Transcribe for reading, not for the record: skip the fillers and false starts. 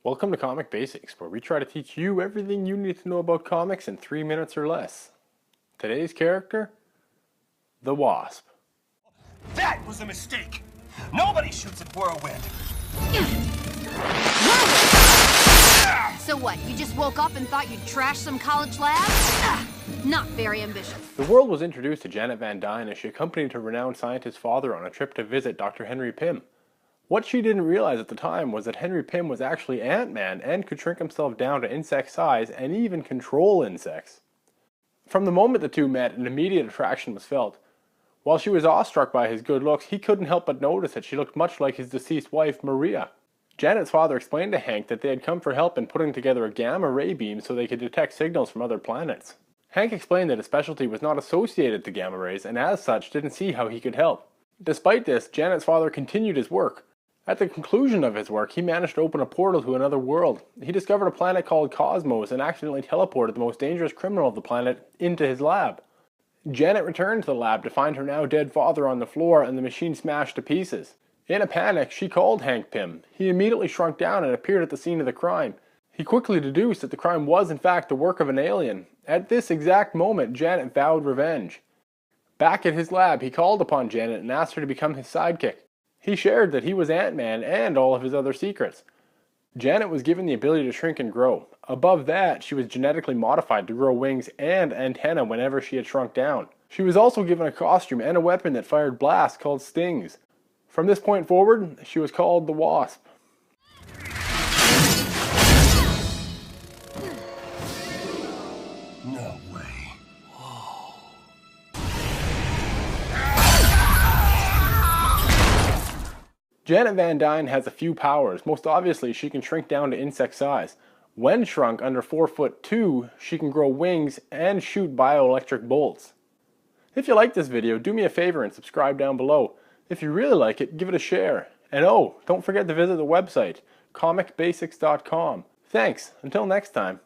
Welcome to Comic Basics, where we try to teach you everything you need to know about comics in 3 minutes or less. Today's character? The Wasp. That was a mistake! Nobody shoots at Whirlwind! So what, you just woke up and thought you'd trash some college lab? Not very ambitious. The world was introduced to Janet Van Dyne as she accompanied her renowned scientist father on a trip to visit Dr. Henry Pym. What she didn't realize at the time was that Henry Pym was actually Ant-Man and could shrink himself down to insect size and even control insects. From the moment the two met, an immediate attraction was felt. While she was awestruck by his good looks, he couldn't help but notice that she looked much like his deceased wife, Maria. Janet's father explained to Hank that they had come for help in putting together a gamma ray beam so they could detect signals from other planets. Hank explained that his specialty was not associated to gamma rays and as such didn't see how he could help. Despite this, Janet's father continued his work. At the conclusion of his work, he managed to open a portal to another world. He discovered a planet called Cosmos and accidentally teleported the most dangerous criminal of the planet into his lab. Janet returned to the lab to find her now dead father on the floor and the machine smashed to pieces. In a panic, she called Hank Pym. He immediately shrunk down and appeared at the scene of the crime. He quickly deduced that the crime was in fact the work of an alien. At this exact moment, Janet vowed revenge. Back at his lab, he called upon Janet and asked her to become his sidekick. He shared that he was Ant-Man and all of his other secrets. Janet was given the ability to shrink and grow. Above that, she was genetically modified to grow wings and antennae whenever she had shrunk down. She was also given a costume and a weapon that fired blasts called stings. From this point forward, she was called the Wasp. No way. Janet Van Dyne has a few powers. Most obviously, she can shrink down to insect size. When shrunk under 4'2", she can grow wings and shoot bioelectric bolts. If you like this video, do me a favor and subscribe down below. If you really like it, give it a share. And oh, don't forget to visit the website, comicbasics.com. Thanks, until next time.